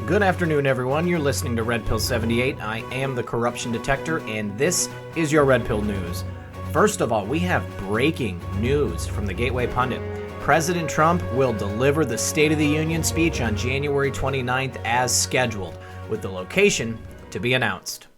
Good afternoon, everyone. You're listening to Red Pill 78. I am the corruption detector, and this is your Red Pill news. First of all, we have breaking news from the Gateway Pundit. President Trump will deliver the State of the Union speech on January 29th as scheduled, with the location to be announced.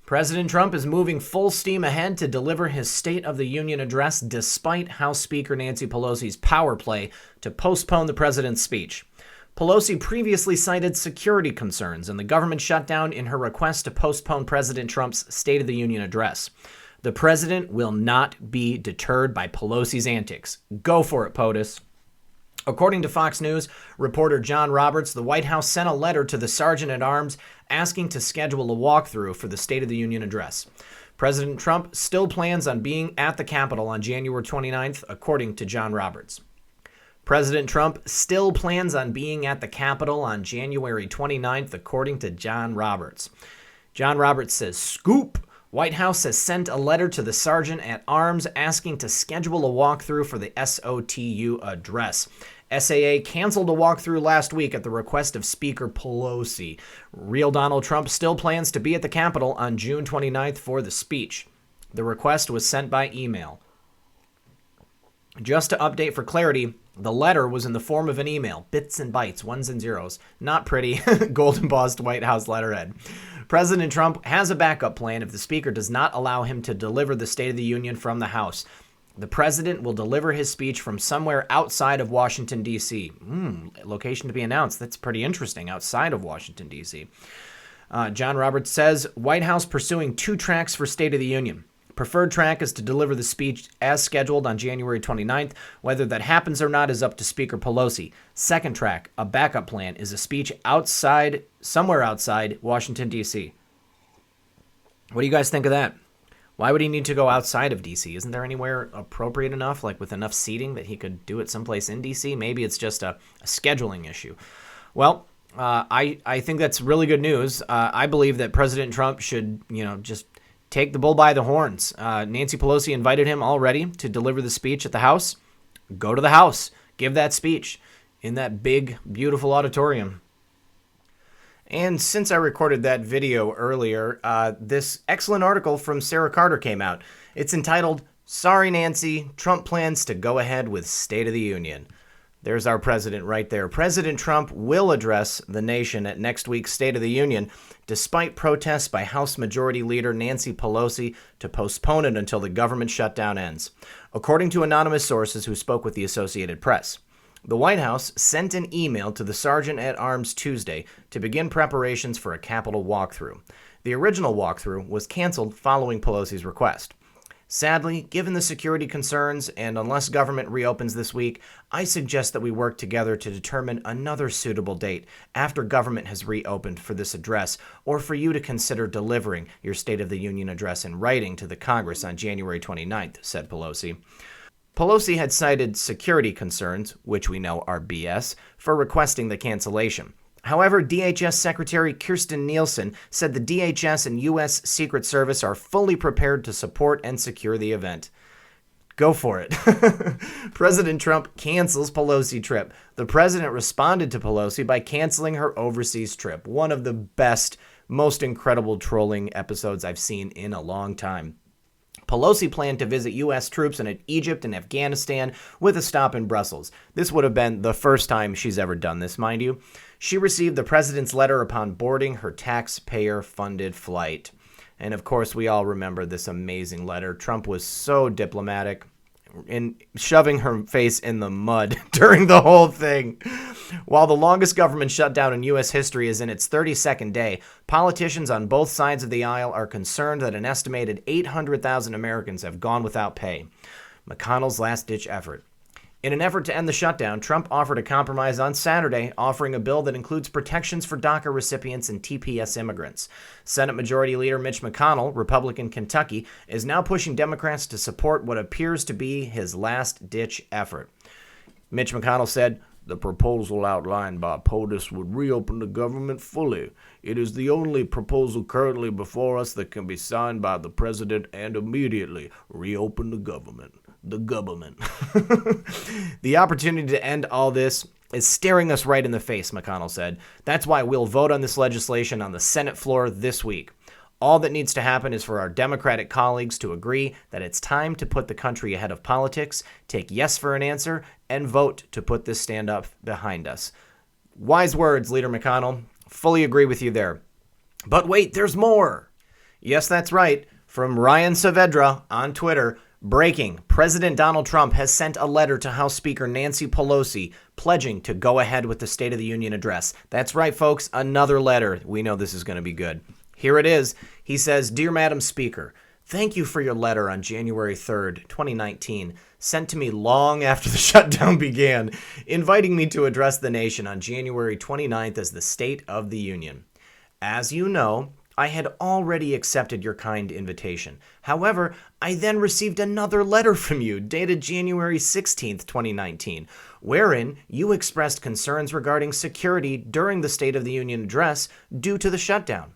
President Trump is moving full steam ahead to deliver his State of the Union address despite House Speaker Nancy Pelosi's power play to postpone the president's speech. Pelosi previously cited security concerns and the government shutdown in her request to postpone President Trump's State of the Union address. The president will not be deterred by Pelosi's antics. Go for it, POTUS. According to Fox News reporter John Roberts, the White House sent a letter to the Sergeant-at-Arms asking to schedule a walkthrough for the State of the Union address. President Trump still plans on being at the Capitol on January 29th, according to John Roberts. President Trump still plans on being at the Capitol on January 29th, according to John Roberts. John Roberts says, "Scoop! White House has sent a letter to the Sergeant-at-Arms asking to schedule a walkthrough for the SOTU address. SAA canceled a walkthrough last week at the request of Speaker Pelosi. Real Donald Trump still plans to be at the Capitol on June 29th for the speech. The request was sent by email." Just to update for clarity, the letter was in the form of an email, bits and bytes, ones and zeros. Not pretty, gold embossed White House letterhead. President Trump has a backup plan if the speaker does not allow him to deliver the State of the Union from the House. The president will deliver his speech from somewhere outside of Washington, D.C. Location to be announced. That's pretty interesting, outside of Washington, D.C. John Roberts says, White House pursuing two tracks for State of the Union. Preferred track is to deliver the speech as scheduled on January 29th. Whether that happens or not is up to Speaker Pelosi. Second track, a backup plan, is a speech somewhere outside Washington, D.C. What do you guys think of that? Why would he need to go outside of D.C.? Isn't there anywhere appropriate enough, like with enough seating, that he could do it someplace in D.C.? Maybe it's just a scheduling issue. Well, I think that's really good news. I believe that President Trump should, just take the bull by the horns. Nancy Pelosi invited him already to deliver the speech at the House. Go to the House. Give that speech in that big, beautiful auditorium. And since I recorded that video earlier, this excellent article from Sarah Carter came out. It's entitled, "Sorry, Nancy, Trump plans to go ahead with State of the Union." There's our president right there. President Trump will address the nation at next week's State of the Union, despite protests by House Majority Leader Nancy Pelosi to postpone it until the government shutdown ends, according to anonymous sources who spoke with the Associated Press. The White House sent an email to the Sergeant-at-Arms Tuesday to begin preparations for a Capitol walkthrough. The original walkthrough was canceled following Pelosi's request. Sadly, given the security concerns, and unless government reopens this week, I suggest that we work together to determine another suitable date after government has reopened for this address, or for you to consider delivering your State of the Union address in writing to the Congress on January 29th, said Pelosi. Pelosi had cited security concerns, which we know are BS, for requesting the cancellation. However, DHS Secretary Kirstjen Nielsen said the DHS and U.S. Secret Service are fully prepared to support and secure the event. Go for it. President Trump cancels Pelosi trip. The president responded to Pelosi by canceling her overseas trip. One of the best, most incredible trolling episodes I've seen in a long time. Pelosi planned to visit U.S. troops in Egypt and Afghanistan with a stop in Brussels. This would have been the first time she's ever done this, mind you. She received the president's letter upon boarding her taxpayer-funded flight. And of course, we all remember this amazing letter. Trump was so diplomatic in shoving her face in the mud during the whole thing. While the longest government shutdown in U.S. history is in its 32nd day, politicians on both sides of the aisle are concerned that an estimated 800,000 Americans have gone without pay. McConnell's last-ditch effort. In an effort to end the shutdown, Trump offered a compromise on Saturday, offering a bill that includes protections for DACA recipients and TPS immigrants. Senate Majority Leader Mitch McConnell, Republican Kentucky, is now pushing Democrats to support what appears to be his last-ditch effort. Mitch McConnell said, "The proposal outlined by POTUS would reopen the government fully. It is the only proposal currently before us that can be signed by the president and immediately reopen the government." The government. The opportunity to end all this is staring us right in the face, McConnell said. That's why we'll vote on this legislation on the Senate floor this week. All that needs to happen is for our Democratic colleagues to agree that it's time to put the country ahead of politics, take yes for an answer, and vote to put this stand-up behind us. Wise words, Leader McConnell. Fully agree with you there. But wait, there's more. Yes, that's right. From Ryan Saavedra on Twitter, breaking, President Donald Trump has sent a letter to House Speaker Nancy Pelosi pledging to go ahead with the State of the Union address. That's right, folks, another letter. We know this is going to be good. Here it is. He says, Dear Madam Speaker, thank you for your letter on January 3rd, 2019, sent to me long after the shutdown began, inviting me to address the nation on January 29th as the State of the Union. As you know, I had already accepted your kind invitation. However, I then received another letter from you dated January 16th, 2019, wherein you expressed concerns regarding security during the State of the Union address due to the shutdown.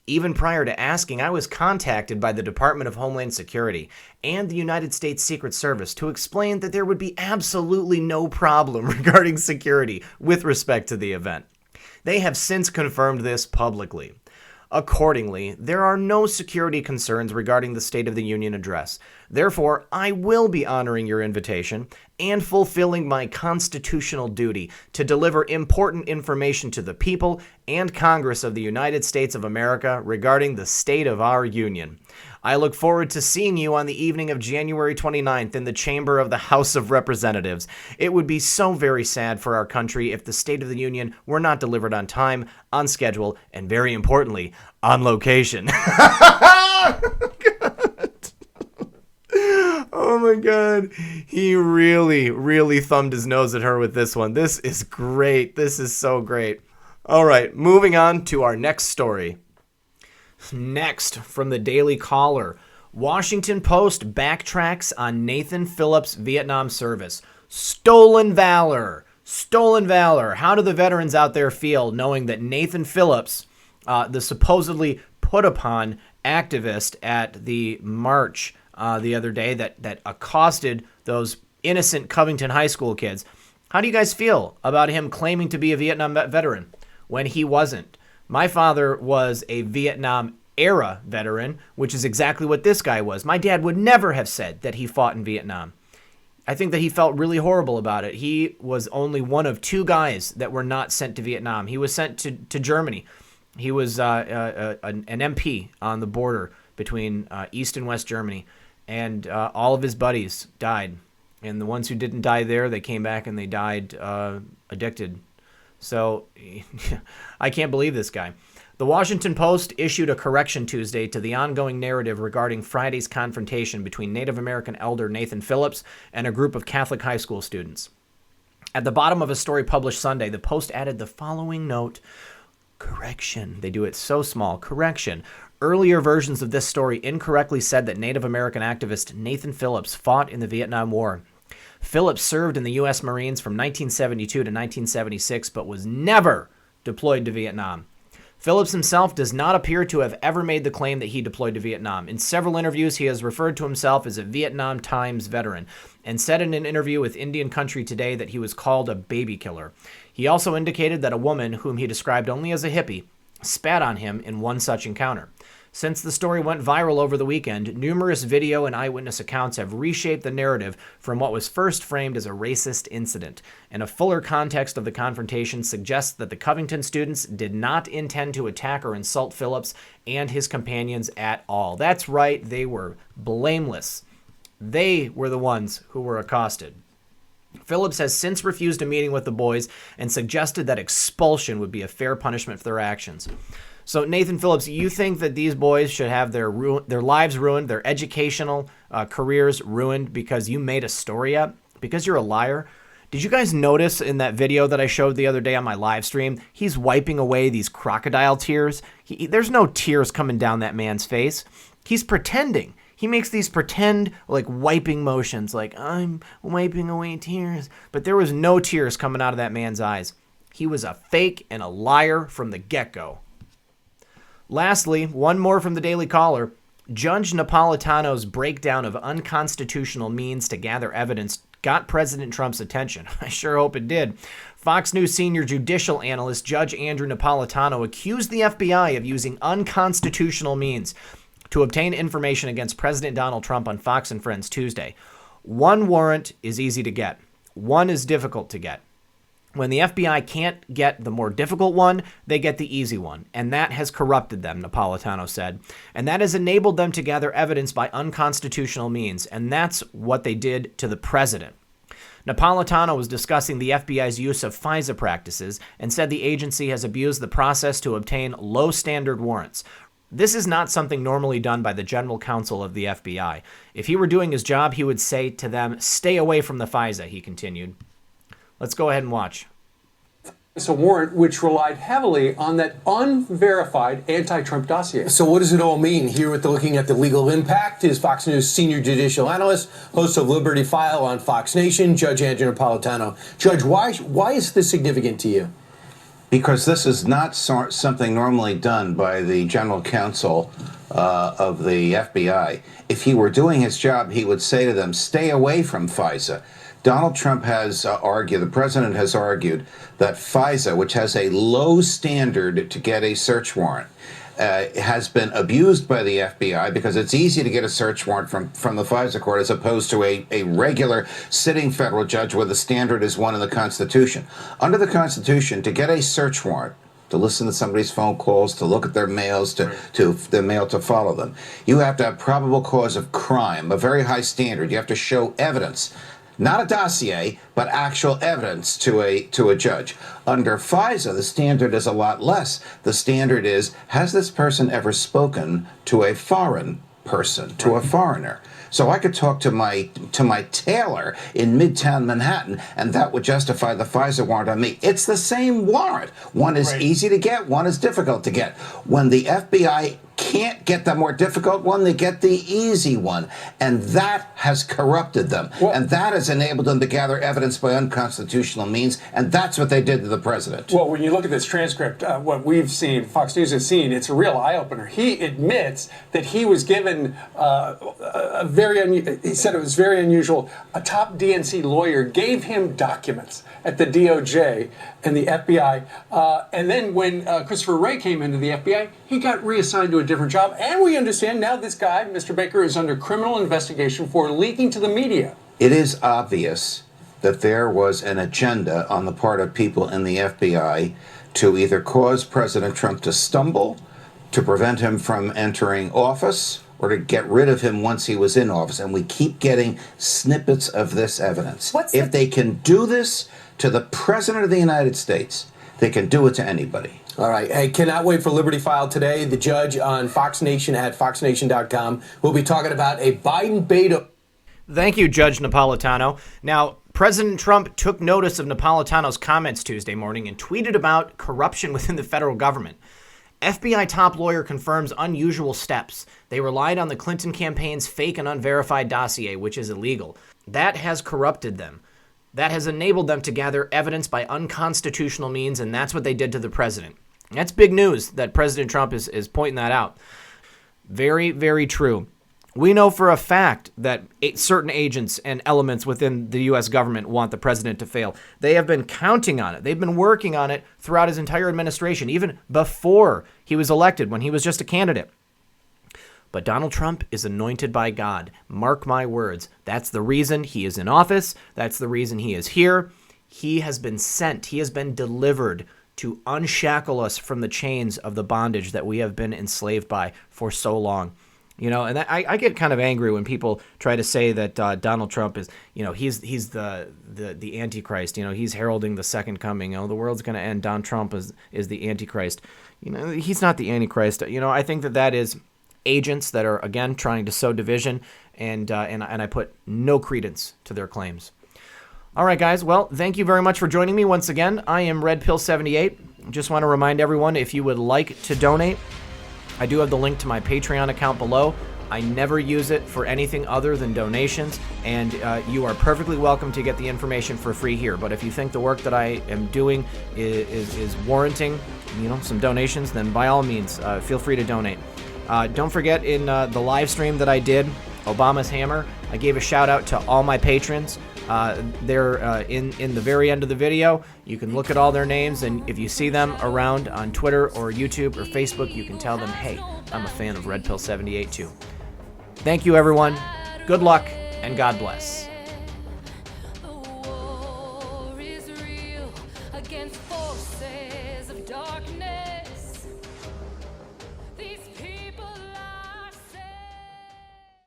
Even prior to asking, I was contacted by the Department of Homeland Security and the United States Secret Service to explain that there would be absolutely no problem regarding security with respect to the event. They have since confirmed this publicly. Accordingly, there are no security concerns regarding the State of the Union address. Therefore, I will be honoring your invitation and fulfilling my constitutional duty to deliver important information to the people and Congress of the United States of America regarding the state of our union. I look forward to seeing you on the evening of January 29th in the chamber of the House of Representatives. It would be so very sad for our country if the State of the Union were not delivered on time, on schedule, and very importantly, on location. Oh my God. He really thumbed his nose at her with this one. This is great. This is so great. All right, moving on to our next story. Next, from the Daily Caller, Washington Post backtracks on Nathan Phillips' Vietnam service. Stolen valor. Stolen valor. How do the veterans out there feel knowing that Nathan Phillips, the supposedly put-upon activist at the march the other day that accosted those innocent Covington High School kids, how do you guys feel about him claiming to be a Vietnam veteran when he wasn't? My father was a Vietnam-era veteran, which is exactly what this guy was. My dad would never have said that he fought in Vietnam. I think that he felt really horrible about it. He was only one of two guys that were not sent to Vietnam. He was sent to Germany. He was an MP on the border between East and West Germany, and all of his buddies died. And the ones who didn't die there, they came back and they died addicted. So I can't believe this guy. The Washington Post issued a correction Tuesday to the ongoing narrative regarding Friday's confrontation between Native American elder Nathan Phillips and a group of Catholic high school students. At the bottom of a story published Sunday, the Post added the following note: correction. They do it so small. Correction. Earlier versions of this story incorrectly said that Native American activist Nathan Phillips fought in the Vietnam War. Phillips served in the U.S. Marines from 1972 to 1976, but was never deployed to Vietnam. Phillips himself does not appear to have ever made the claim that he deployed to Vietnam. In several interviews, he has referred to himself as a Vietnam Times veteran and said in an interview with Indian Country Today that he was called a baby killer. He also indicated that a woman, whom he described only as a hippie, spat on him in one such encounter. Since the story went viral over the weekend, numerous video and eyewitness accounts have reshaped the narrative from what was first framed as a racist incident. And a fuller context of the confrontation suggests that the Covington students did not intend to attack or insult Phillips and his companions at all. That's right, they were blameless. They were the ones who were accosted. Phillips has since refused a meeting with the boys and suggested that expulsion would be a fair punishment for their actions. So, Nathan Phillips, you think that these boys should have their lives ruined, their educational careers ruined because you made a story up? Because you're a liar? Did you guys notice in that video that I showed the other day on my live stream, he's wiping away these crocodile tears? There's no tears coming down that man's face. He's pretending. He makes these pretend, like, wiping motions, like, I'm wiping away tears. But there was no tears coming out of that man's eyes. He was a fake and a liar from the get-go. Lastly, one more from the Daily Caller. Judge Napolitano's breakdown of unconstitutional means to gather evidence got President Trump's attention. I sure hope it did. Fox News senior judicial analyst Judge Andrew Napolitano accused the FBI of using unconstitutional means to obtain information against President Donald Trump on Fox and Friends Tuesday. One warrant is easy to get. One is difficult to get. When the FBI can't get the more difficult one, they get the easy one. And that has corrupted them, Napolitano said. And that has enabled them to gather evidence by unconstitutional means. And that's what they did to the president. Napolitano was discussing the FBI's use of FISA practices and said the agency has abused the process to obtain low-standard warrants. This is not something normally done by the general counsel of the FBI. If he were doing his job, he would say to them, "Stay away from the FISA," he continued. Let's go ahead and watch. It's a warrant which relied heavily on that unverified anti-Trump dossier. So what does it all mean? Here with looking at the legal impact is Fox News senior judicial analyst, host of Liberty File on Fox Nation, Judge Andrew Napolitano. Judge, why is this significant to you? Because this is not something normally done by the general counsel of the FBI. If he were doing his job, he would say to them, "Stay away from FISA." Donald Trump has argued, the president has argued, that FISA, which has a low standard to get a search warrant, has been abused by the FBI because it's easy to get a search warrant from the FISA court as opposed to a regular sitting federal judge where the standard is one in the Constitution. Under the Constitution, to get a search warrant, to listen to somebody's phone calls, to look at their mails, to their mail, to follow them, you have to have probable cause of crime, a very high standard. You have to show evidence. Not a dossier, but actual evidence to a judge. Under FISA, the standard is a lot less. The standard is, has this person ever spoken to a foreign person, to a foreigner? So I could talk to my tailor in Midtown Manhattan, and that would justify the FISA warrant on me. It's the same warrant. One is easy to get, one is difficult to get. When the FBI can't get the more difficult one, they get the easy one. And that has corrupted them. And that has enabled them to gather evidence by unconstitutional means. And that's what they did to the president. Well, when you look at this transcript, what we've seen, Fox News has seen, it's a real eye-opener. He admits that he was given he said it was very unusual. A top DNC lawyer gave him documents at the DOJ and the FBI. And then when Christopher Wray came into the FBI, he got reassigned to a different job. And we understand now this guy, Mr. Baker, is under criminal investigation for leaking to the media. It is obvious that there was an agenda on the part of people in the FBI to either cause President Trump to stumble, to prevent him from entering office, or to get rid of him once he was in office. And we keep getting snippets of this evidence. If they can do this to the President of the United States, they can do it to anybody. All right. I cannot wait for Liberty File today. The judge on Fox Nation at foxnation.com. We'll be talking about a Biden beta. Thank you, Judge Napolitano. Now, President Trump took notice of Napolitano's comments Tuesday morning and tweeted about corruption within the federal government. FBI top lawyer confirms unusual steps. They relied on the Clinton campaign's fake and unverified dossier, which is illegal. That has corrupted them. That has enabled them to gather evidence by unconstitutional means, and that's what they did to the president. That's big news that President Trump is pointing that out. Very, very true. We know for a fact that certain agents and elements within the U.S. government want the president to fail. They have been counting on it. They've been working on it throughout his entire administration, even before he was elected, when he was just a candidate. But Donald Trump is anointed by God. Mark my words. That's the reason he is in office. That's the reason he is here. He has been sent. He has been delivered to unshackle us from the chains of the bondage that we have been enslaved by for so long. You know, and I get kind of angry when people try to say that Donald Trump is, you know, he's the Antichrist. You know, he's heralding the second coming. You know, the world's going to end. Donald Trump is the Antichrist. You know, he's not the Antichrist. You know, I think that is agents that are, again, trying to sow division, and I put no credence to their claims. All right, guys. Well, thank you very much for joining me once again. I am Red Pill 78. Just want to remind everyone, if you would like to donate, I do have the link to my Patreon account below. I never use it for anything other than donations, and you are perfectly welcome to get the information for free here. But if you think the work that I am doing is warranting, you know, some donations, then by all means, feel free to donate. Don't forget, in the live stream that I did, Obama's Hammer, I gave a shout out to all my patrons. They're in the very end of the video. You can look at all their names, and if you see them around on Twitter or YouTube or Facebook, you can tell them, hey, I'm a fan of Red Pill 78 too. Thank you, everyone. Good luck, and God bless. The war is real against forces of darkness.